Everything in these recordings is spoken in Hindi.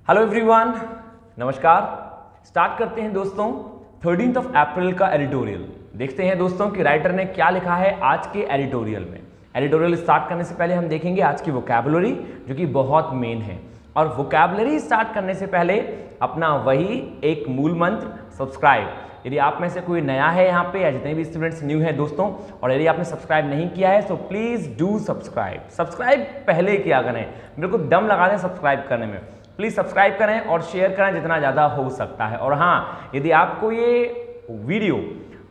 हेलो एवरीवन, नमस्कार। स्टार्ट करते हैं दोस्तों 13 अप्रैल का एडिटोरियल। देखते हैं दोस्तों कि राइटर ने क्या लिखा है आज के एडिटोरियल में। एडिटोरियल स्टार्ट करने से पहले हम देखेंगे आज की वोकैबुलरी, जो कि बहुत मेन है। और वोकैबुलरी स्टार्ट करने से पहले अपना वही एक मूल मंत्र, सब्सक्राइब। यदि आप में से कोई नया है यहाँ पे या जितने भी स्टूडेंट्स न्यू हैं दोस्तों, और यदि आपने सब्सक्राइब नहीं किया है तो प्लीज़ डू सब्सक्राइब। सब्सक्राइब पहले किया करें, मेरे को दम लगा दें सब्सक्राइब करने में। प्लीज़ सब्सक्राइब करें और शेयर करें जितना ज़्यादा हो सकता है। और हाँ, यदि आपको ये वीडियो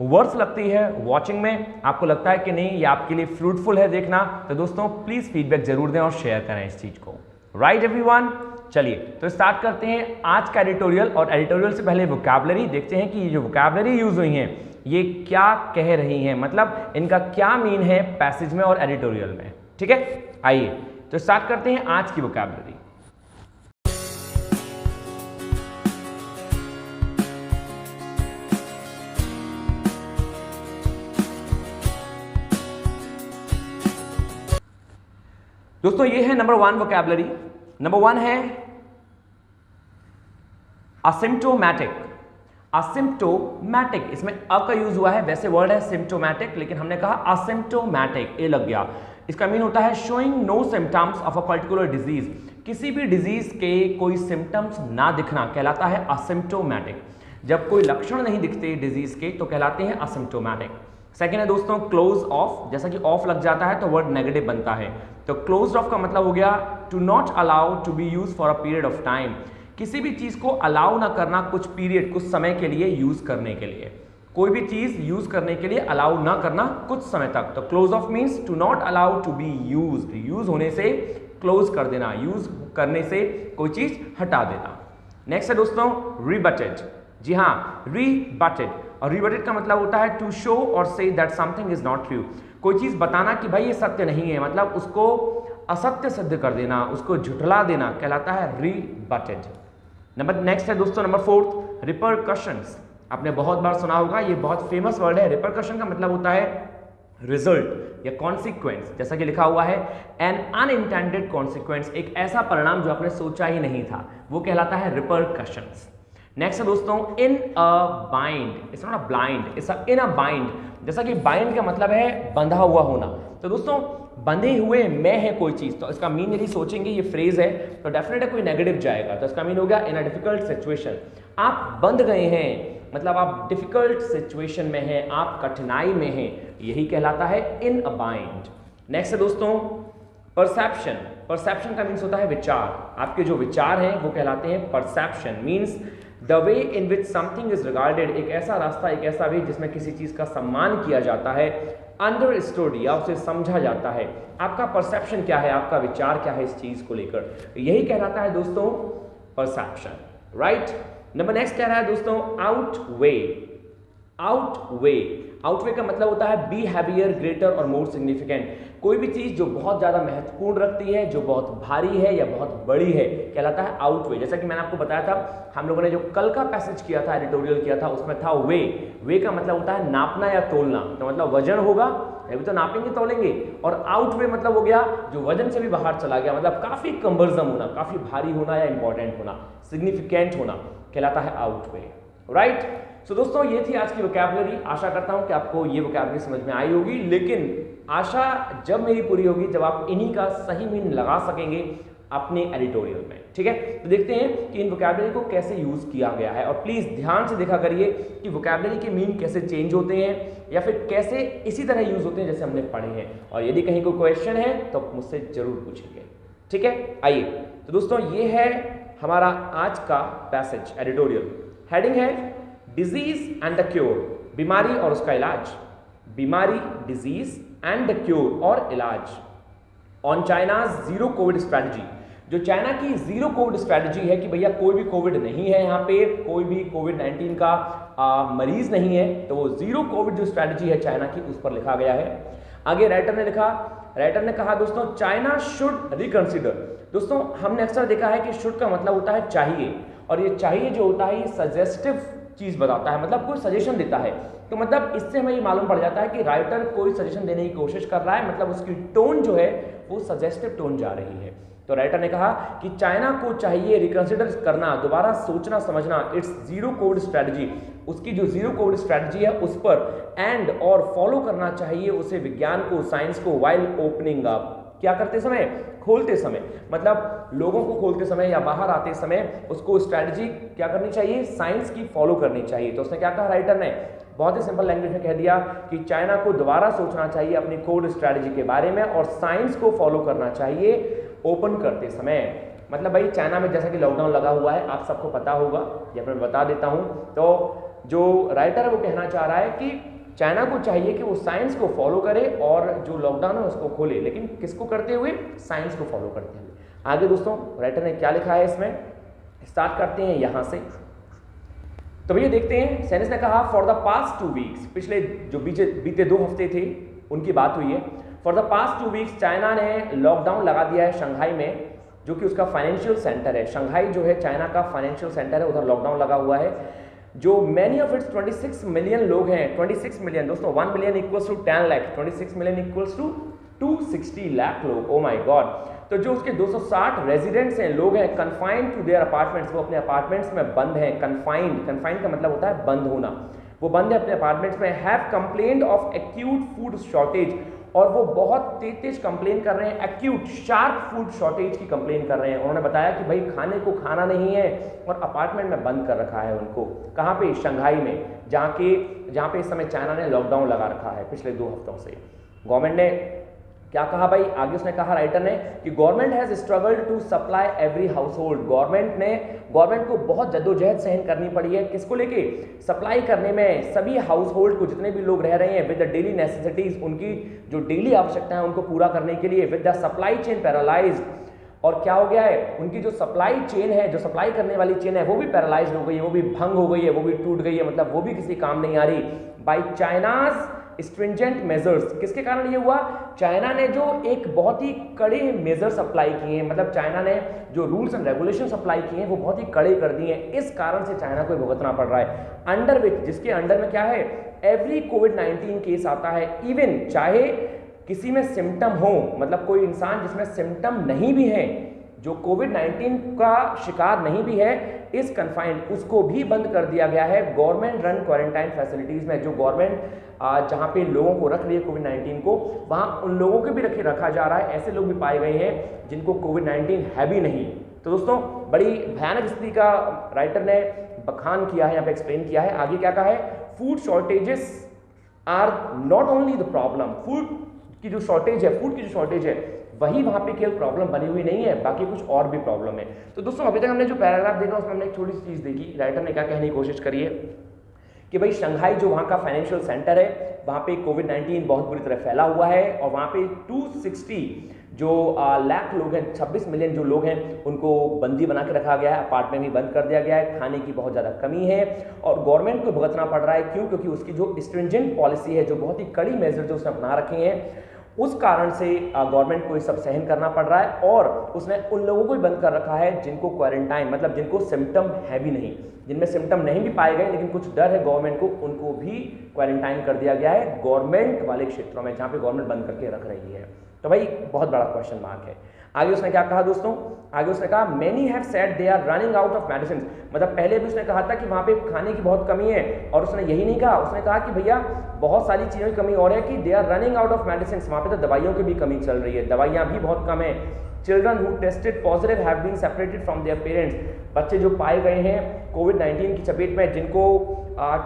वर्थ लगती है वॉचिंग में, आपको लगता है कि नहीं ये आपके लिए फ्रूटफुल है देखना, तो दोस्तों प्लीज़ फीडबैक जरूर दें और शेयर करें इस चीज़ को। राइट एवरीवन, चलिए तो स्टार्ट करते हैं आज का एडिटोरियल। और एडिटोरियल से पहले वोकैबुलरी देखते हैं कि ये जो वोकैबुलरी यूज हुई हैं ये क्या कह रही हैं, मतलब इनका क्या मीन है पैसेज में और एडिटोरियल में। ठीक है, आइए तो स्टार्ट करते हैं आज की वोकैबुलरी। दोस्तों ये है नंबर 1 वोकैबुलरी। नंबर 1 है असिम्प्टोमैटिक। असिम्प्टोमैटिक, इसमें अ का यूज हुआ है, वैसे वर्ड है सिम्प्टोमैटिक, लेकिन हमने कहा असिम्प्टोमैटिक, ए लग गया। इसका मीन होता है showing no symptoms of a particular disease. किसी भी डिजीज के कोई सिम्टम्स ना दिखना कहलाता है असिम्प्टोमैटिक। जब कोई लक्षण नहीं दिखते डिजीज के तो कहलाते हैं असिम्प्टोमैटिक। सेकेंड है दोस्तों क्लोज ऑफ। जैसा कि ऑफ लग जाता है तो वर्ड नेगेटिव बनता है, तो क्लोज ऑफ का मतलब हो गया to not allow to be use for a period of time. किसी भी चीज को अलाउ ना करना कुछ पीरियड, कुछ समय के लिए यूज करने के लिए। कोई भी चीज यूज करने के लिए अलाउ ना करना कुछ समय तक, तो close off means to not allow to be used. Use होने से क्लोज कर देना, यूज करने से कोई चीज हटा देना। नेक्स्ट है दोस्तों रिबटेड। जी हाँ, रिबटेड। और रिबटेड का मतलब होता है टू शो और say that something is not true. कोई चीज बताना कि भाई ये सत्य नहीं है, मतलब उसको असत्य सिद्ध कर देना, उसको झुठला देना कहलाता है रिबटेड। नेक्स्ट है दोस्तों नंबर 4 रिपरकशंस। आपने बहुत बार सुना होगा, ये बहुत फेमस वर्ड है। रिपरकशन का मतलब होता है रिजल्ट या कॉन्सिक्वेंस। जैसा कि लिखा हुआ है एन अनइंटेंडेड कॉन्सिक्वेंस, एक ऐसा परिणाम जो आपने सोचा ही नहीं था, वो कहलाता है रिपरकशंस। नेक्स्ट है दोस्तों in a bind. It's not a blind, it's in a bind. जैसा कि बाइंड का मतलब है बंधा हुआ होना, तो दोस्तों बंधे हुए में है कोई चीज, तो इसका मीन यदि सोचेंगे ये फ्रेज है तो डेफिनेटली कोई नेगेटिव जाएगा, तो इसका मीन हो गया इन अ डिफिकल्ट सिचुएशन। आप बंध गए हैं, मतलब आप डिफिकल्ट सिचुएशन में हैं, आप कठिनाई में हैं, यही कहलाता है इन अ बाइंड। नेक्स्ट है दोस्तों परसेप्शन। परसेप्शन का मीन्स होता है विचार। आपके जो विचार हैं वो कहलाते हैं perception. Means the way in which something is regarded, एक ऐसा रास्ता, एक ऐसा वे जिसमें किसी चीज का सम्मान किया जाता है, अंडरस्टूड या उसे समझा जाता है। आपका परसेप्शन क्या है, आपका विचार क्या है इस चीज को लेकर, यही कहलाता है दोस्तों परसेप्शन। राइट। नंबर नेक्स्ट कह रहा है दोस्तों आउटवे। आउटवे, आउटवे का मतलब होता है बी हैवियर, ग्रेटर और मोर सिग्निफिकेंट। कोई भी चीज जो बहुत ज्यादा महत्वपूर्ण रखती है, जो बहुत भारी है या बहुत बड़ी है, कहलाता है आउटवे। जैसा कि मैंने आपको बताया था, हम लोगों ने जो कल का पैसेज किया था, एडिटोरियल किया था, उसमें था वे। वे का मतलब होता है नापना या तोलना, तो मतलब वजन होगा, अभी तो नापेंगे तोलेंगे। और आउटवे मतलब हो गया जो वजन से भी बाहर चला गया, मतलब काफी कम्बरजम होना, काफी भारी होना या इंपॉर्टेंट होना, सिग्निफिकेंट होना, कहलाता है आउटवे। राइट। सो दोस्तों ये थी आज की वोकैबुलरी। आशा करता हूं कि आपको ये वोकैबुलरी समझ में आई होगी, लेकिन आशा जब मेरी पूरी होगी जब आप इन्हीं का सही मीन लगा सकेंगे अपने एडिटोरियल में। ठीक है, तो देखते हैं कि इन वोकैबुलरी को कैसे यूज किया गया है। और प्लीज ध्यान से देखा करिए कि वोकैबुलरी के मीन कैसे चेंज होते हैं या फिर कैसे इसी तरह यूज होते हैं जैसे हमने पढ़े हैं। और यदि कहीं कोई क्वेश्चन है तो मुझसे जरूर पूछेंगे। ठीक है, आइए तो दोस्तों ये है हमारा आज का पैसेज एडिटोरियल। हेडिंग है डिजीज एंड द क्योर, बीमारी और उसका इलाज। बीमारी, डिजीज एंड द क्योर और इलाज। On China's zero Covid strategy, जो चाइना की जीरो कोविड स्ट्रैटेजी है कि भैया कोई भी कोविड नहीं है, यहाँ पे कोई भी कोविड-19 का मरीज नहीं है, तो वो जीरो कोविड जो स्ट्रैटेजी है चाइना की, उस पर लिखा गया है। आगे राइटर ने लिखा, राइटर ने कहा दोस्तों चाइना शुड रिकंसिडर। दोस्तों हमने अक्सर देखा है कि शुड का मतलब होता है चाहिए, और ये चाहिए जो होता है ये सजेस्टिव चीज बताता है, मतलब कोई सजेशन देता है। तो मतलब इससे हमें ये मालूम पड़ जाता है कि राइटर कोई सजेशन देने की कोशिश कर रहा है, मतलब उसकी टोन जो है वो सजेस्टिव टोन जा रही है। तो राइटर ने कहा कि चाइना को चाहिए रिकंसिडर करना, दोबारा सोचना समझना इट्स जीरो कोविड स्ट्रेटजी, उसकी जो जीरो कोविड स्ट्रेटजी है उस पर एंड और फॉलो करना चाहिए उसे विज्ञान को, साइंस को, वाइल ओपनिंग अप, क्या करते समय, खोलते समय, मतलब लोगों को खोलते समय या बाहर आते समय उसको स्ट्रेटजी क्या करनी चाहिए, साइंस की फॉलो करनी चाहिए। तो उसने क्या कहा राइटर ने, बहुत ही सिंपल लैंग्वेज में कह दिया कि चाइना को दोबारा सोचना चाहिए अपनी कोविड स्ट्रेटजी के बारे में और साइंस को फॉलो करना चाहिए ओपन करते समय। मतलब भाई चाइना में जैसा कि लॉकडाउन लगा हुआ है, आप सबको पता होगा, ये मैं बता देता हूं। तो जो राइटर है वो कहना चाह रहा है कि चाइना को चाहिए कि वो साइंस को फॉलो करे और जो लॉकडाउन है उसको खोले, लेकिन किसको करते हुए, साइंस को फॉलो करते हुए। आगे दोस्तों राइटर ने क्या लिखा है इसमें, स्टार्ट करते हैं यहां से। तो भैया देखते हैं, साइंस ने कहा फॉर द पास्ट 2 वीक्स, पिछले जो बीते 2 हफ्ते थे उनकी बात हुई है। For the past 2 weeks China ने लॉकडाउन लगा दिया है शंघाई में, जो कि उसका फाइनेंशियल सेंटर है। शंघाई जो है चाइना का फाइनेंशियल सेंटर है, उधर लॉकडाउन लगा हुआ है। जो मैनी ऑफ इट्स 26 मिलियन लोग हैं, 26 मिलियन दोस्तों, 1 million equals to 10 lakh, 26 million equals to 260 lakh लोग, ओ माय गॉड। तो जो उसके 260 रेजिडेंट्स हैं, लोग हैं, कन्फाइंड टू देयर अपार्टमेंट्स, वो अपने अपार्टमेंट्स में बंद हैं। कन्फाइंड का मतलब होता है बंद होना, वो बंद है अपने अपार्टमेंट्स में। Have complained of acute food shortage, और वो बहुत तेज कंप्लेन कर रहे हैं, एक्यूट शार्प फूड शॉर्टेज की कंप्लेन कर रहे हैं। उन्होंने बताया कि भाई खाने को खाना नहीं है और अपार्टमेंट में बंद कर रखा है उनको। कहाँ पे, शंघाई में, जहाँ पे इस समय चाइना ने लॉकडाउन लगा रखा है पिछले 2 हफ्तों से। गवर्नमेंट ने क्या कहा भाई, आगे उसने कहा राइटर ने कि government has struggled to supply every household, government को बहुत जद्दोजहद सहन करनी पड़ी है, किसको लेके, सप्लाई करने में सभी हाउस होल्ड को, जितने भी लोग रह रहे हैं, विद द डेली नेसेसिटीज, उनकी जो डेली आवश्यकता है उनको पूरा करने के लिए, with the supply chain paralysed, और क्या हो गया है, उनकी जो सप्लाई चेन है, जो सप्लाई करने वाली चेन है वो भी पैरालाइज्ड हो गई है, वो भी भंग हो गई है, वो भी टूट गई है, मतलब वो भी किसी काम नहीं आ रही। बाय चाइनाज स्ट्रिंजेंट मेजर्स, किसके कारण ये हुआ, चाइना ने जो एक बहुत ही कड़े मेजर्स अप्लाई किए हैं, मतलब चाइना ने जो रूल्स एंड रेगुलेशंस अप्लाई किए हैं वो बहुत ही कड़े कर दिए हैं, इस कारण से चाइना को भुगतना पड़ रहा है। अंडर विच, जिसके अंडर में क्या है, एवरी कोविड-19 केस आता है, इवन चाहे किसी में सिम्टम हो, मतलब कोई इंसान जिसमें सिम्टम नहीं भी है, जो कोविड-19 का शिकार नहीं भी है, इस कन्फाइंड, उसको भी बंद कर दिया गया है गवर्नमेंट रन क्वारंटाइन फैसिलिटीज में। जो गवर्नमेंट जहाँ पे लोगों को रख रही है कोविड-19 को, वहाँ उन लोगों को भी रखा जा रहा है। ऐसे लोग भी पाए गए हैं जिनको कोविड-19 है भी नहीं। तो दोस्तों बड़ी भयानक स्थिति का राइटर ने बखान किया है, यहाँ पे एक्सप्लेन किया है। आगे क्या कहा है, food shortages are not only the problem, food की जो शॉर्टेज है, फूड की जो शॉर्टेज है वही वहाँ पे केवल प्रॉब्लम बनी हुई नहीं है, बाकी कुछ और भी प्रॉब्लम है। तो दोस्तों अभी तक हमने जो पैराग्राफ देखा उसमें हमने एक छोटी सी चीज़ देखी, राइटर ने क्या कहने की कोशिश करी है कि भाई शंघाई जो वहाँ का फाइनेंशियल सेंटर है, वहाँ पे कोविड-19 बहुत बुरी तरह फैला हुआ है और वहाँ पे 260 जो लाख लोग हैं, 26 मिलियन जो लोग हैं, उनको बंदी बना के रखा गया है, अपार्टमेंट भी बंद कर दिया गया है, खाने की बहुत ज़्यादा कमी है और गवर्नमेंट को भुगतना पड़ रहा है। क्यों? क्योंकि उसकी जो स्ट्रिंजेंट पॉलिसी है, जो बहुत ही कड़ी मेजर जो उसने अपना रखे हैं, उस कारण से गवर्नमेंट को ये सब सहन करना पड़ रहा है और उसने उन लोगों को भी बंद कर रखा है जिनको क्वारंटाइन, मतलब जिनको सिम्टम है भी नहीं, जिनमें सिम्टम नहीं भी पाए गए लेकिन कुछ डर है गवर्नमेंट को, उनको भी क्वारंटाइन कर दिया गया है गवर्नमेंट वाले क्षेत्रों में जहाँ पे गवर्नमेंट बंद करके रख रही है। तो भाई बहुत बड़ा क्वेश्चन मार्क है। आगे उसने क्या कहा दोस्तों, आगे उसने कहा many have said they are running out of medicine, मतलब पहले भी उसने कहा था कि वहाँ पे खाने की बहुत कमी है और उसने यही नहीं कहा, उसने कहा कि भैया बहुत सारी चीज़ों की कमी और है कि they are running out of medicine, वहाँ पे तो दवाइयों की भी कमी चल रही है, दवाइयाँ भी बहुत कम है। Children who tested positive have been separated from their parents, बच्चे जो पाए गए हैं कोविड-19 की चपेट में, जिनको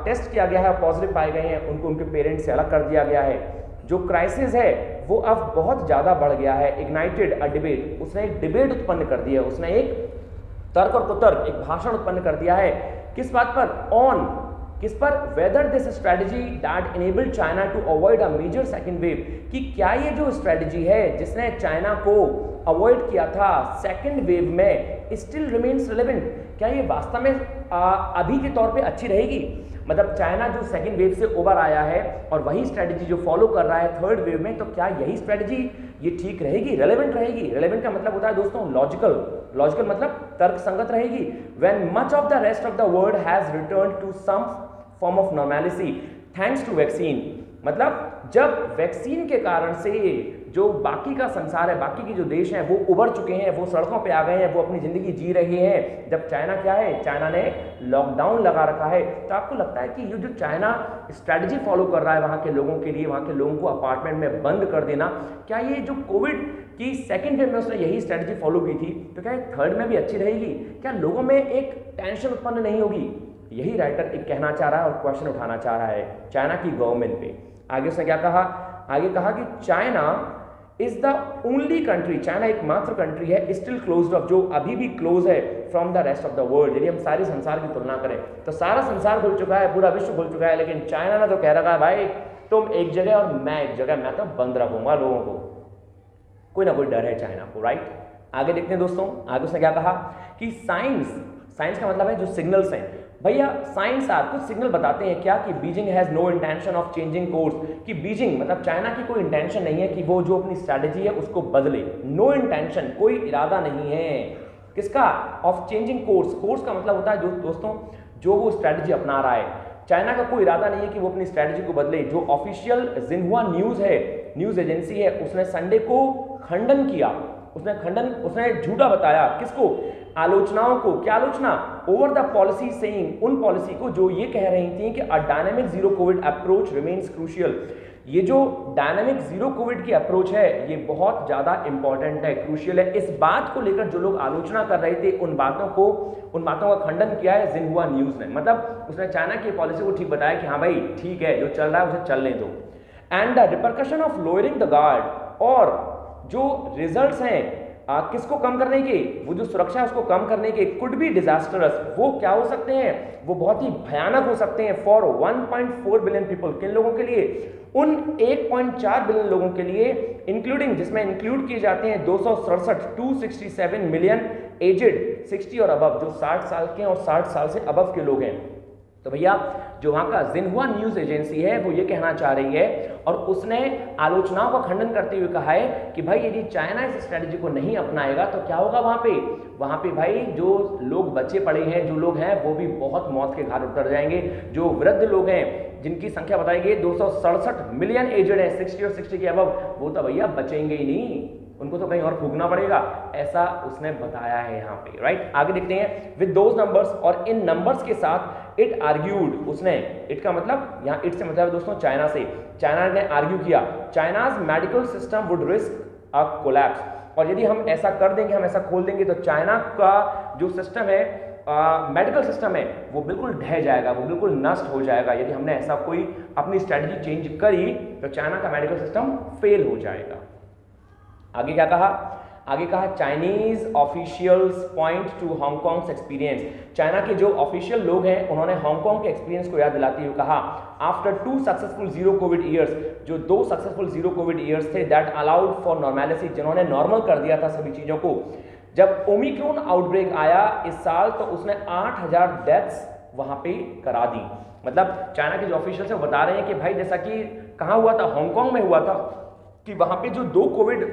टेस्ट किया गया है और पॉजिटिव पाए गए हैं, उनको उनके पेरेंट्स से अलग कर दिया गया है। जो क्राइसिस है वो अब बहुत ज़्यादा बढ़ गया है। इग्नाइटेड अ डिबेट, उसने एक डिबेट उत्पन्न कर दिया, उसने एक तर्क और कुतर्क, एक भाषण उत्पन्न कर दिया है। किस बात पर? ऑन, किस पर? Whether this strategy that enabled China to avoid a major second wave, कि क्या ये जो स्ट्रेटजी है जिसने चाइना को अवॉइड किया था सेकेंड वेव में, स्टिल रिमेन्स रिलेवेंट, क्या ये वास्तव में अभी के तौर पे अच्छी रहेगी? मतलब चाइना जो सेकेंड वेव से उबर आया है और वही स्ट्रेटजी जो फॉलो कर रहा है थर्ड वेव में, तो क्या यही स्ट्रेटजी ये ठीक रहेगी, रेलेवेंट रहेगी? रेलेवेंट का मतलब होता है दोस्तों लॉजिकल, लॉजिकल मतलब तर्क संगत रहेगी। When much of the rest of the world has return to some form of normality thanks to vaccine, मतलब जब वैक्सीन के कारण से जो बाकी का संसार है, बाकी के जो देश हैं वो उभर चुके हैं, वो सड़कों पे आ गए हैं, वो अपनी ज़िंदगी जी रहे हैं, जब चाइना क्या है, चाइना ने लॉकडाउन लगा रखा है। तो आपको लगता है कि ये जो चाइना स्ट्रैटेजी फॉलो कर रहा है वहाँ के लोगों के लिए, वहाँ के लोगों को अपार्टमेंट में बंद कर देना, क्या ये जो कोविड की सेकेंड वेव में उसने यही स्ट्रैटेजी फॉलो की थी, तो क्या थर्ड में भी अच्छी रहेगी? क्या लोगों में एक टेंशन उत्पन्न नहीं होगी? यही राइटर एक कहना चाह रहा है और क्वेश्चन उठाना चाह रहा है चाइना की गवर्नमेंट पे। आगे उसने क्या कहा, आगे कहा कि China is the only country, China एकमात्र कंट्री है स्टिल क्लोज्ड ऑफ, जो अभी भी क्लोज है from the rest of the world. यदि हम सारे संसार की तुलना करें तो सारा संसार खुल चुका है, पूरा विश्व खुल चुका है, लेकिन चाइना ने तो कह रखा है भाई तुम एक जगह और मैं एक जगह, मैं तो बंद रखूंगा लोगों को। कोई ना कोई डर है चाइना को, राइट। आगे देखते हैं दोस्तों, आगे उसने क्या कहा कि साइंस का मतलब है जो सिग्नल्स हैं भैया, साइंस आप कुछ सिग्नल बताते हैं क्या कि Beijing has no intention of changing course, कि बीजिंग मतलब चाइना की कोई इंटेंशन नहीं है कि वो जो अपनी स्ट्रैटेजी है उसको बदले। नो इंटेंशन, कोई इरादा नहीं है किसका, ऑफ चेंजिंग कोर्स। कोर्स का मतलब होता है जो दोस्तों जो वो स्ट्रैटेजी अपना रहा है, चाइना का कोई इरादा नहीं है कि वो अपनी स्ट्रैटेजी को बदले। जो ऑफिशियल जिन्हुआ न्यूज है, न्यूज एजेंसी है, उसने संडे को खंडन किया, उसने झूठा बताया किसको, आलोचनाओं को। क्या आलोचना, ओवर द पॉलिसी सेइंग, उन पॉलिसी को जो ये कह रही थी कि a dynamic zero Covid approach remains crucial. ये जो डायनामिक जीरो कोविड की अप्रोच है ये बहुत ज्यादा इंपॉर्टेंट है, क्रूशियल है। इस बात को लेकर जो लोग आलोचना कर रहे थे उन बातों का खंडन किया है जिन्हुआ न्यूज ने। मतलब उसने चाइना की पॉलिसी को ठीक बताया कि हाँ भाई ठीक है, जो चल रहा है उसे चलने दो। And the repercussion of lowering the guard, और जो रिजल्ट्स हैं किसको कम करने के, वो जो सुरक्षा है उसको कम करने के, कुड बी डिजास्टरस, वो क्या हो सकते हैं, वो बहुत ही भयानक हो सकते हैं। फॉर 1.4 बिलियन पीपल, किन लोगों के लिए, उन 1.4 बिलियन लोगों के लिए, इंक्लूडिंग जिसमें इंक्लूड किए जाते हैं 267 मिलियन एजेड 60 और अबव, जो 60 साल के और 60 साल से अबव के लोग हैं। तो भैया जो वहां का जिन्हुआ न्यूज एजेंसी है वो ये कहना चाह रही है, और उसने आलोचनाओं का खंडन करते हुए कहा है कि भाई यदि चाइना इस स्ट्रेटजी को नहीं अपनाएगा तो क्या होगा वहां पे भाई जो लोग बचे पड़े हैं, जो लोग हैं वो भी बहुत मौत के घाट उतर जाएंगे। जो वृद्ध लोग हैं जिनकी संख्या बताई गई 267 मिलियन एजेड है 60 और 60 के अबव, वो तो भैया बचेंगे ही नहीं, उनको तो कहीं और फूकना पड़ेगा, ऐसा उसने बताया है यहाँ पे, राइट। आगे देखते हैं विद दोज नंबर्स, और इन नंबर्स के साथ इट आर्ग्यूड, उसने, इट का मतलब यहाँ इट से मतलब है दोस्तों चाइना से, चाइना ने आर्ग्यू किया China's medical system would risk a collapse, और यदि हम ऐसा कर देंगे, हम ऐसा खोल देंगे तो चाइना का जो सिस्टम है मेडिकल सिस्टम है वो बिल्कुल ढह जाएगा, वो बिल्कुल नष्ट हो जाएगा। यदि हमने ऐसा कोई अपनी स्ट्रेटजी चेंज करी तो चाइना का मेडिकल सिस्टम फेल हो जाएगा। आगे क्या कहा, आगे कहा Chinese officials point to Hong Kong's experience, China के जो ऑफिशियल लोग हैं उन्होंने हांगकांग के एक्सपीरियंस को याद दिलाते हुए कहा after 2 successful zero Covid years, जो 2 सक्सेसफुल जीरो कोविड ईयर्स थे दैट अलाउड फॉर नॉर्मेलिटी, जिन्होंने नॉर्मल कर दिया था सभी चीजों को। जब ओमिक्रॉन आउटब्रेक आया इस साल तो उसने 8000 डेथ्स वहां पे करा दी। मतलब चाइना के जो ऑफिशियल्स हैं वो बता रहे हैं कि भाई जैसा कि कहाँ हुआ था, हांगकांग में हुआ था कि वहां पे जो 2 कोविड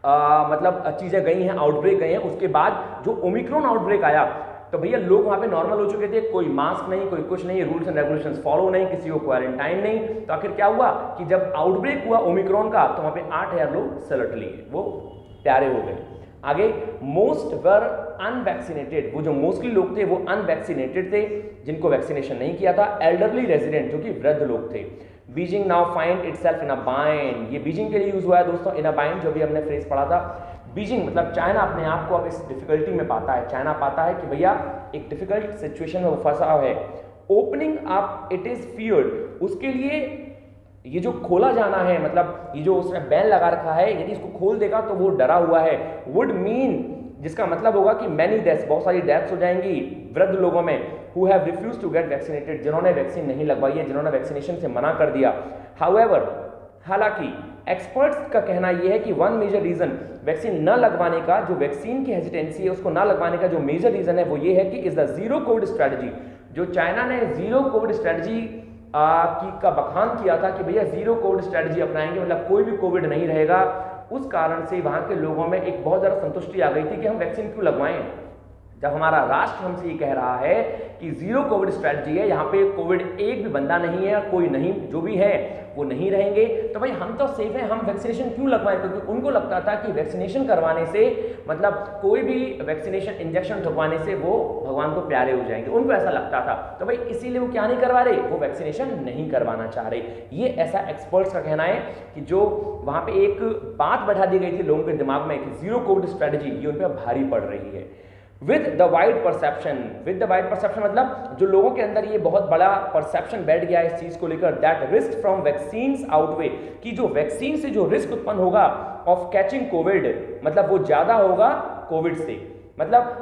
मतलब चीजें गई हैं, आउटब्रेक गए हैं, उसके बाद जो ओमिक्रॉन आउटब्रेक आया तो भैया लोग वहां पे नॉर्मल हो चुके थे, कोई मास्क नहीं, कोई कुछ नहीं, रूल्स एंड रेगुलेशंस फॉलो नहीं, किसी को क्वारंटाइन नहीं। तो आखिर क्या हुआ कि जब आउटब्रेक हुआ ओमिक्रॉन का तो वहां पे 8000 लोग सलट लिए, वो प्यारे हो गए। आगे मोस्ट वर अनवैक्सीनेटेड, वो जो मोस्टली लोग थे वो अनवैक्सीनेटेड थे, जिनको वैक्सीनेशन नहीं किया था। एल्डरली रेजिडेंट, जो कि वृद्ध लोग थे। Beijing now find itself in a bind, ये बीजिंग के लिए यूज हुआ है दोस्तों, इन अ बाइंड, जो भी हमने फ्रेज पढ़ा था। बीजिंग मतलब चाइना अपने आप को अब इस डिफिकल्टी में पाता है, चाइना पाता है कि भैया एक डिफिकल्ट सिचुएशन में वो फंसा है। Opening up it is feared, उसके लिए ये जो खोला जाना है, मतलब ये जो उसने बैन लगा रखा है, यदि इसको खोल देगा तो वो डरा हुआ है। वुड मीन, जिसका मतलब होगा कि मैनी डेथ्स, बहुत सारी डेथ्स हो जाएंगी वृद्ध लोगों में, who have refuse to get vaccinated, जिन्होंने वैक्सीन नहीं लगवाई है, जिन्होंने वैक्सीनेशन से मना कर दिया। हाउएवर, हालांकि एक्सपर्ट्स का कहना यह है कि वन मेजर रीजन वैक्सीन न लगवाने का, जो वैक्सीन की हेजिटेंसी है उसको न लगवाने का जो मेजर रीजन है वो ये है कि is the zero Covid strategy, जो चाइना ने जीरो कोविड स्ट्रेटजी का बखान किया था कि भैया जीरो कोविड स्ट्रेटजी अपनाएंगे, मतलब कोई भी कोविड नहीं रहेगा। उस कारण से वहां के लोगों में एक बहुत ज्यादा संतुष्टि आ गई थी कि हम वैक्सीन क्यों लगवाएं, जब हमारा राष्ट्र हमसे ये कह रहा है कि जीरो कोविड स्ट्रेटजी है, यहाँ पे कोविड एक भी बंदा नहीं है, कोई नहीं, जो भी है वो नहीं रहेंगे, तो भाई हम तो सेफ हैं, हम वैक्सीनेशन क्यों लगवाएं? क्योंकि उनको लगता था कि वैक्सीनेशन करवाने से मतलब कोई भी वैक्सीनेशन इंजेक्शन ठुकवाने से वो भगवान को प्यारे हो जाएंगे, उनको ऐसा लगता था। तो भाई इसीलिए वो क्या नहीं करवा रहे, वो वैक्सीनेशन नहीं करवाना चाह रहे। ये ऐसा एक्सपर्ट्स का कहना है कि जो वहाँ पे एक बात बैठा दी गई थी लोगों के दिमाग में कि जीरो कोविड स्ट्रेटजी, ये उन पर भारी पड़ रही है। With the wide perception, with the wide perception मतलब जो लोगों के अंदर ये बहुत बड़ा परसेप्शन बैठ गया है इस चीज को लेकर, that risk from vaccines outweigh, कि जो वैक्सीन से जो रिस्क उत्पन्न होगा ऑफ कैचिंग कोविड, मतलब वो ज्यादा होगा कोविड से। मतलब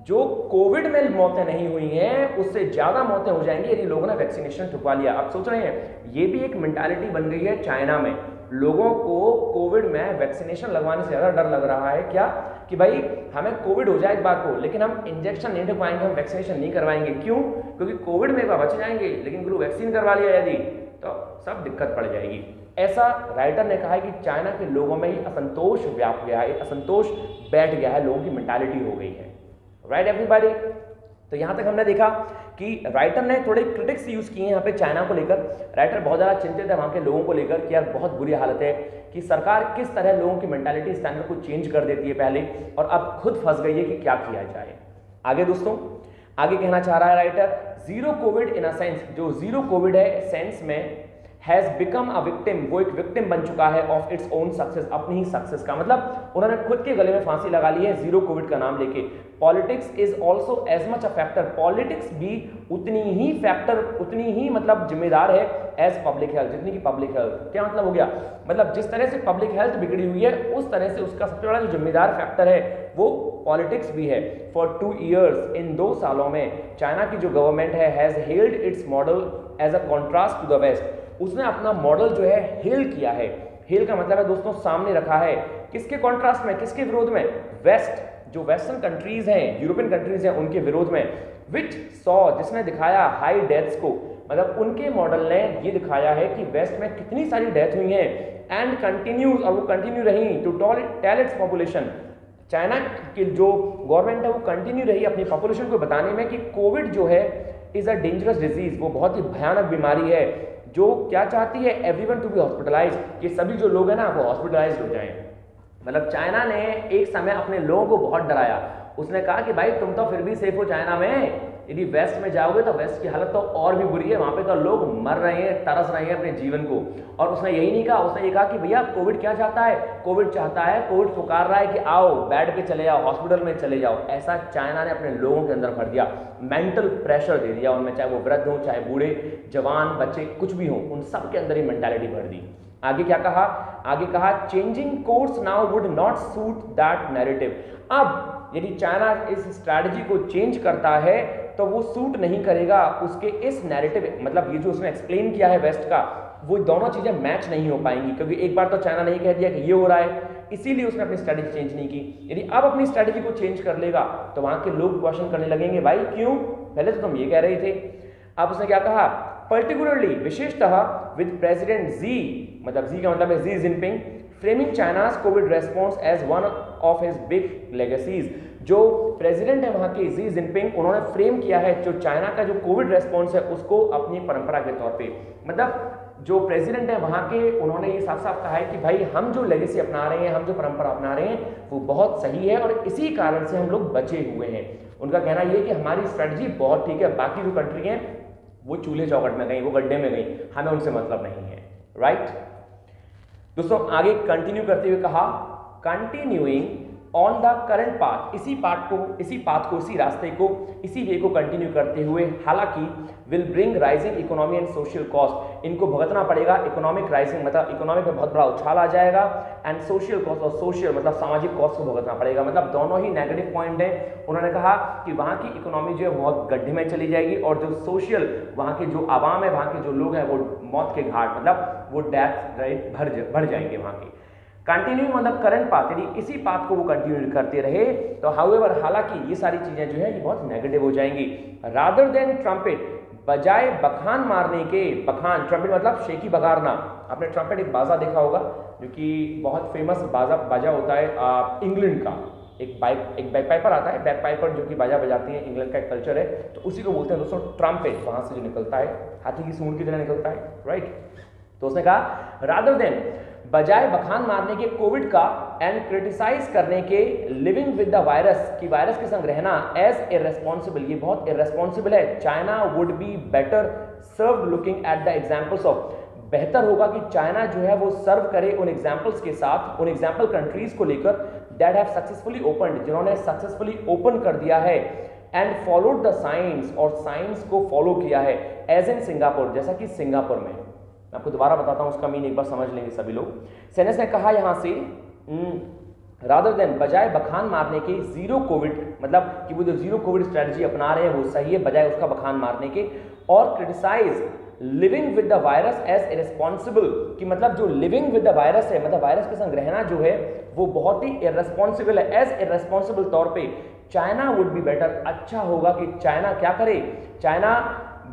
जो कोविड में मौतें नहीं हुई हैं उससे ज्यादा मौतें हो जाएंगी यदि लोगों ने वैक्सीनेशन ठुकवा लिया। आप सोच रहे हैं ये भी एक मेंटालिटी बन गई है चाइना में, लोगों को कोविड में वैक्सीनेशन लगवाने से ज्यादा डर लग रहा है क्या, कि भाई हमें कोविड हो जाए एक बार को, लेकिन हम इंजेक्शन नहीं ठुकवाएंगे, हम वैक्सीनेशन नहीं करवाएंगे। क्यों? क्योंकि कोविड में एक बार बच जाएंगे, लेकिन गुरु वैक्सीन करवा लिया यदि तो सब दिक्कत पड़ जाएगी। ऐसा राइटर ने कहा है कि चाइना के लोगों में ही असंतोष व्याप गया है, असंतोष बैठ गया है, लोगों की मेंटालिटी हो गई है। Right everybody? तो यहां तक हमने देखा कि राइटर ने थोड़े क्रिटिक्स यूज किए यहाँ पे चाइना को लेकर। राइटर बहुत ज़्यादा चिंतित है वहाँ के लोगों को लेकर कि यार बहुत बुरी हालत है, कि सरकार किस तरह लोगों की मेंटालिटी स्टैंडर्ड को चेंज कर देती है पहले, और अब खुद फंस गई है कि क्या किया जाए। आगे दोस्तों, आगे कहना चाह रहा है writer, zero Covid in a sense, जो जीरो कोविड है सेंस में, हैज बिकम अ विक्टिम, वो एक विक्टिम बन चुका है ऑफ इट्स ओन सक्सेस, अपनी ही सक्सेस का। मतलब उन्होंने खुद के गले में फांसी लगा ली है जीरो कोविड का नाम लेके। Politics is also as much a factor, politics भी उतनी ही फैक्टर, उतनी ही मतलब जिम्मेदार है एज पब्लिक हेल्थ, जितनी की पब्लिक हेल्थ। क्या मतलब हो गया? मतलब जिस तरह से पब्लिक हेल्थ बिगड़ी हुई है उस तरह से उसका सबसे बड़ा जो जिम्मेदार फैक्टर है वो पॉलिटिक्स भी है। फॉर 2 years, इन 2 सालों में चाइना की जो गवर्नमेंट है has held its model as a contrast to the West, उसने अपना मॉडल जो है हेल किया है। हेल का मतलब है दोस्तों सामने रखा है, किसके कॉन्ट्रास्ट में, किसके विरोध में? वेस्ट, जो वेस्टर्न कंट्रीज हैं, यूरोपियन कंट्रीज हैं, उनके विरोध में। विच सॉ, जिसने दिखाया हाई डेथ्स को, मतलब उनके मॉडल ने ये दिखाया है कि वेस्ट में कितनी सारी डेथ हुई हैं, एंड कंटिन्यूज, और वो कंटिन्यू रही to tell its population. China की जो गवर्नमेंट है वो कंटिन्यू रही अपनी पॉपुलेशन को बताने में कि कोविड जो है इज अ डेंजरस डिजीज, वो बहुत ही भयानक बीमारी है, जो क्या चाहती है, एवरीवन टू बी हॉस्पिटलाइज, कि सभी जो लोग हैं ना वो हॉस्पिटलाइज हो जाएं। मतलब चाइना ने एक समय अपने लोगों को बहुत डराया, उसने कहा कि भाई तुम तो फिर भी सेफ हो चाइना में, यदि वेस्ट में जाओगे तो वेस्ट की हालत तो और भी बुरी है, वहां पे तो लोग मर रहे हैं, तरस रहे हैं अपने जीवन को। और उसने यही नहीं कहा, उसने ये कहा कि भैया कोविड क्या चाहता है, कोविड चाहता है, कोविड पुकार रहा है कि आओ बेड पे चले जाओ, हॉस्पिटल में चले जाओ। ऐसा चाइना ने अपने लोगों के अंदर भर दिया, मेंटल प्रेशर दे दिया उनमें, चाहे वो वृद्ध हो, चाहे बूढ़े, जवान, बच्चे, कुछ भी हो, उन सब के अंदर ही मेंटालिटी भर दी। आगे क्या कहा? आगे कहा changing course now would not suit that narrative. अब यदि चाइना इस स्ट्रैटेजी को चेंज करता है तो वो सूट नहीं करेगा उसके इस नैरेटिव, मतलब ये जो उसने एक्सप्लेन किया है वेस्ट का, वो दोनों चीजें मैच नहीं हो पाएंगी, क्योंकि एक बार तो चाइना ने कह दिया कि ये हो रहा है, इसीलिए उसने अपनी स्ट्रैटेजी चेंज नहीं की। यदि अब अपनी स्ट्रैटेजी को चेंज कर लेगा तो वहां के लोग क्वेश्चन करने लगेंगे, भाई क्यों, पहले तो तुम ये कह रहे थे। अब उसने क्या कहा? पर्टिकुलरली, विशेषतः विद प्रेसिडेंट जी, मतलब जी का मतलब है Xi Jinping, framing China's Covid response as one of his big legacies. जो प्रेसिडेंट है वहां के जी जिनपिंग, उन्होंने फ्रेम किया है जो चाइना का जो कोविड रेस्पॉन्स है उसको अपनी परंपरा के तौर पे, मतलब जो प्रेसिडेंट है वहां के, उन्होंने ये साफ साफ कहा है कि भाई हम जो लेगेसी अपना रहे हैं, हम जो परंपरा अपना रहे हैं वो बहुत सही है और इसी कारण से हम लोग बचे हुए हैं। उनका कहना यह है कि हमारी स्ट्रेटजी बहुत ठीक है, बाकी जो कंट्री हैं वो चूल्हे चौकट में गई, वो गड्ढे में गई, हमें उनसे मतलब नहीं है। राइट दोस्तों, आगे कंटिन्यू करते हुए कहा continuing on the current path, इसी पाथ को, इसी रास्ते को, इसी वे को कंटिन्यू करते हुए, हालांकि will bring rising economy and social cost, इनको भुगतना पड़ेगा, इकोनॉमिक राइजिंग मतलब इकोनॉमी पे बहुत बड़ा उछाल आ जाएगा, एंड सोशल कॉस्ट, और सोशल मतलब सामाजिक कॉस्ट को भुगतना पड़ेगा, मतलब दोनों ही नेगेटिव पॉइंट है। उन्होंने कहा कि वहाँ की इकोनॉमी जो है बहुत गड्ढे में चली जाएगी, और जो सोशल, वहाँ के जो आवाम है, वहाँ के जो लोग हैं वो मौत के घाट, मतलब वो डेथ रेट भर जाएंगे वहाँ की। कंटिन्यू मतलब करंट पाथ, यदि इसी पाथ को वो कंटिन्यू करते रहे तो हाउएवर, हालांकि ये सारी चीजें जो है ये बहुत नेगेटिव हो जाएंगी। रादर देन ट्रम्पेट, बजाय बखान मारने के, बखान, ट्रम्पेट मतलब शेकी बगारना, आपने ट्रम्पेट एक बाजा देखा होगा जो कि बहुत फेमस बाजा होता है इंग्लैंड का, एक बैकपाइपर आता है, बैकपाइपर जो कि बाजा बजाती है, इंग्लैंड का एक कल्चर है, तो उसी को बोलते हैं दोस्तों ट्रम्पेट, वहां से जो निकलता है हाथी की सूंड की तरह निकलता है, राइट। तो उसने कहा रादर देन, बजाय बखान मारने के कोविड का एंड क्रिटिसाइज करने के लिविंग विद द वायरस, की वायरस के संग रहना एज इररेस्पॉन्सिबल, ये बहुत इररेस्पॉन्सिबल है, China would be better serve looking at the examples of, बेहतर होगा कि चाइना जो है वो सर्व करे उन एग्जाम्पल्स के साथ, उन एग्जाम्पल कंट्रीज को लेकर दैट हैव सक्सेसफुली ओपन्ड, जिन्होंने सक्सेसफुली ओपन कर दिया है, एंड फॉलोड द साइंस, और साइंस को फॉलो किया है, एज इन सिंगापुर, जैसा कि सिंगापुर में। मैं आपको दोबारा बताता हूं उसका मीन, एक बार समझ लेंगे सभी लोग। सेनेस ने कहा यहां से रादर देन, बजाय बखान मारने के जीरो कोविड, मतलब कि वो जो जीरो कोविड स्ट्रेटजी अपना रहे हैं वो सही है, बजाय उसका बखान मारने के, और criticise living with the virus as irresponsible, कि मतलब जो लिविंग विद द वायरस है, मतलब वायरस के संग रहना जो है वो बहुत ही इररेस्पॉन्सिबल है, एज इररेस्पॉन्सिबल तौर पे चाइना वुड बी बेटर, अच्छा होगा कि चाइना क्या करे, चाइना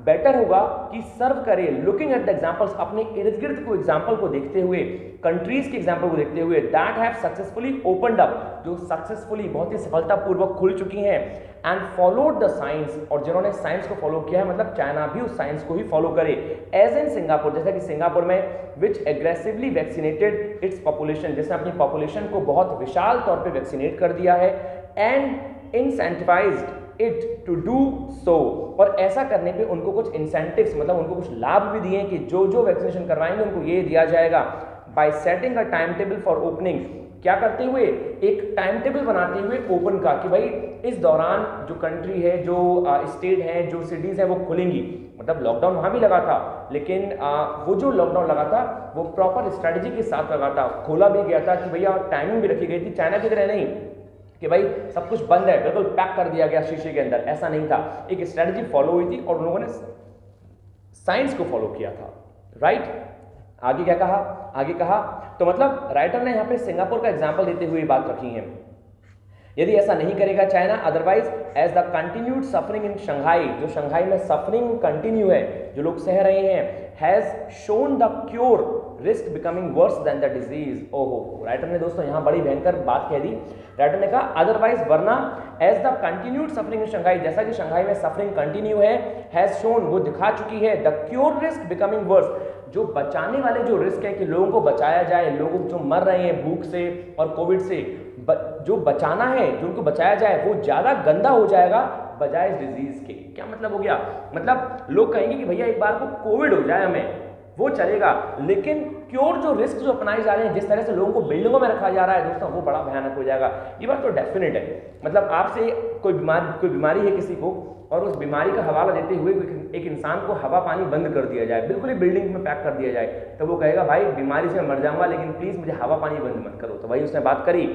बेटर होगा कि सर्व करे, लुकिंग एट द एग्जांपल्स, अपने इर्द गिर्द को एग्जांपल को देखते हुए, कंट्रीज के एग्जांपल को देखते हुए, that have successfully opened up, जो सक्सेसफुली बहुत ही सफलतापूर्वक खुल चुकी हैं, एंड फॉलोड द साइंस, और जिन्होंने साइंस को फॉलो किया है, मतलब चाइना भी उस साइंस को ही फॉलो करे, एज इन सिंगापुर, जैसा कि सिंगापुर में, विच एग्रेसिवली वैक्सीनेटेड इट्स पॉपुलेशन, जिसने अपनी पॉपुलेशन को बहुत विशाल तौर पर वैक्सीनेट कर दिया है, and incentivised it to do so, और ऐसा करने पे उनको कुछ इंसेंटिव्स, मतलब उनको कुछ लाभ भी दिए कि जो जो वैक्सीनेशन करवाएंगे उनको ये दिया जाएगा, bye setting a time table for opening, क्या करते हुए, एक टाइम टेबल बनाते हुए ओपन का, कि भाई इस दौरान जो कंट्री है, जो स्टेट है, जो सिटीज है वो खुलेंगी, मतलब लॉकडाउन वहां भी लगा था, लेकिन वो जो लॉकडाउन लगा था वो प्रॉपर स्ट्रेटेजी के साथ लगा था, खोला भी गया था कि भैया टाइमिंग भी रखी गई थी, चाइना की तरह नहीं कि भाई सब कुछ बंद है, बिल्कुल पैक कर दिया गया शीशे के अंदर, ऐसा नहीं था, एक स्ट्रेटजी फॉलो हुई थी और उन लोगों ने साइंस को फॉलो किया था, राइट। आगे क्या कहा, आगे कहा, तो मतलब राइटर ने यहां पे सिंगापुर का एग्जांपल देते हुए बात रखी है, यदि ऐसा नहीं करेगा China, otherwise as the continued suffering in Shanghai, जो शंघाई में सफरिंग कंटिन्यू है, जो लोग सह रहे हैं, has shown the cure risk becoming worse than the disease. ओहो, राइटर ने दोस्तों यहां बड़ी भयंकर बात कह दी, राइटर ने कहा अदरवाइज, वरना, as the continued suffering in Shanghai, जैसा कि शंघाई में सफरिंग कंटिन्यू है, हैज शोन, वो दिखा चुकी है, the cure risk becoming worse, जो बचाने वाले जो रिस्क है कि लोगों को बचाया जाए, लोग जो मर रहे हैं भूख से और कोविड से, जो बचाना है, जो उनको बचाया जाए वो ज्यादा गंदा हो जाएगा बजाय इस डिजीज के। क्या मतलब हो गया, मतलब लोग कहेंगे कि भैया एक बार को कोविड हो जाए हमें वो चलेगा, लेकिन क्योर जो रिस्क जो अपनाए जा रहे हैं, जिस तरह से लोगों को बिल्डिंगों में रखा जा रहा है दोस्तों, वो बड़ा भयानक हो जाएगा। ये बात तो डेफिनेट है, मतलब आपसे कोई बीमारी है किसी को और उस बीमारी का हवाला देते हुए एक इंसान को हवा पानी बंद कर दिया जाए, बिल्कुल ही बिल्डिंग में पैक कर दिया जाए, तो वो कहेगा भाई बीमारी से मैं मर जाऊंगा लेकिन प्लीज मुझे हवा पानी बंद मत करो। तो भाई उसने बात करी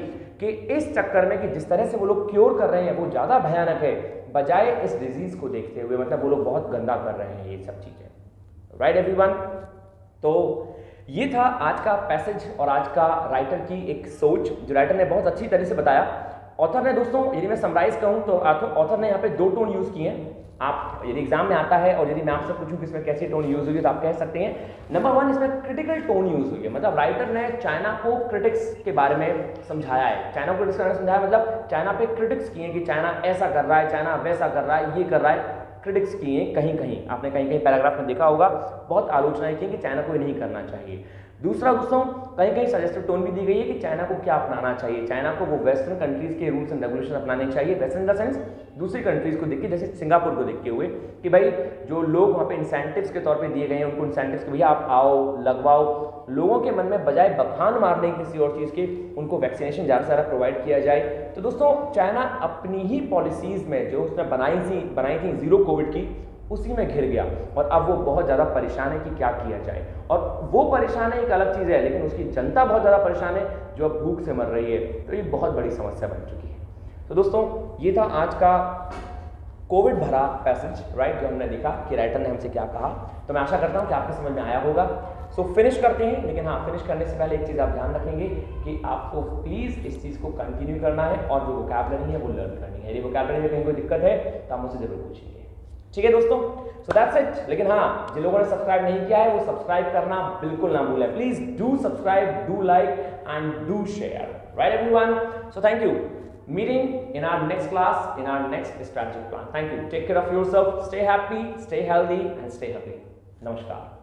कि इस चक्कर में कि जिस तरह से वो लोग क्योर कर रहे हैं वो ज्यादा भयानक है बजाय इस डिजीज को देखते हुए, मतलब वो लोग बहुत गंदा कर रहे हैं ये सब चीजें, राइट एवरीवन। तो ये था आज का पैसेज और आज का राइटर की एक सोच, जो राइटर ने बहुत अच्छी तरह से बताया। ऑथर ने दोस्तों, यदि मैं समराइज कहूं तो ऑथर ने यहाँ पे 2 टोन यूज किए हैं। आप यदि एग्जाम में आता है और यदि मैं आपसे पूछूं कि इसमें कैसी टोन यूज हुई है तो आप कह सकते हैं नंबर 1 इसमें क्रिटिकल टोन यूज हुई है, मतलब राइटर ने चाइना को क्रिटिक्स के बारे में समझाया है, चाइना को क्रिटिक्स के बारे में समझाया, मतलब चाइना पे क्रिटिक्स किए कि चाइना ऐसा कर रहा है, चाइना वैसा कर रहा है, ये कर रहा है, क्रिटिक्स किए कहीं कहीं, आपने कहीं कहीं पैराग्राफ में देखा होगा, बहुत आलोचनाएं की कि चाइना को नहीं करना चाहिए। दूसरा दोस्तों, कहीं कहीं सजेस्टिव टोन भी दी गई है कि चाइना को क्या अपनाना चाहिए, चाइना को वो वेस्टर्न कंट्रीज के रूल्स एंड रेगुलेशन अपनाने चाहिए, वेस्टर्न इन द सेंस दूसरी कंट्रीज को देख के, जैसे सिंगापुर को देखते हुए कि भाई जो लोग वहाँ पे इंसेंटिव्स के तौर पे दिए गए हैं उनको इंसेंटिव्स के भैया आप आओ लगवाओ, लोगों के मन में बजाय बखान मारने किसी और चीज़ के उनको वैक्सीनेशन ज़्यादा से ज़्यादा प्रोवाइड किया जाए। तो दोस्तों चाइना अपनी ही पॉलिसीज़ में जो उसने बनाई थी जीरो कोविड की, उसी में घिर गया और अब वो बहुत ज़्यादा परेशान है कि क्या किया जाए, और वो परेशान है एक अलग चीज़ है, लेकिन उसकी जनता बहुत ज़्यादा परेशान है जो अब भूख से मर रही है, तो ये बहुत बड़ी समस्या बन चुकी है। तो दोस्तों ये था आज का कोविड भरा पैसेज, राइट, जो हमने देखा कि राइटर ने हमसे क्या कहा। तो मैं आशा करता हूँ कि आपको समझ में आया होगा। सो फिनिश करते हैं, लेकिन हाँ फिनिश करने से पहले एक चीज़ आप ध्यान रखेंगे कि आपको प्लीज़ इस चीज़ को कंटिन्यू करना है और जो वोकैबुलरी है वो लर्न करनी है। यदि वोकैबुलरी में कहीं कोई दिक्कत है तो आप मुझसे जरूर पूछेंगे, ठीक है दोस्तों। So that's it. लेकिन हाँ, जिन लोगों ने सब्सक्राइब नहीं किया है वो सब्सक्राइब करना बिल्कुल ना भूलें, please do subscribe, do like and do share, right everyone. So thank you. Meeting in our next class, in our next strategic plan. Thank you. Take care of yourself. Stay happy, stay healthy, and stay healthy. Namaskar.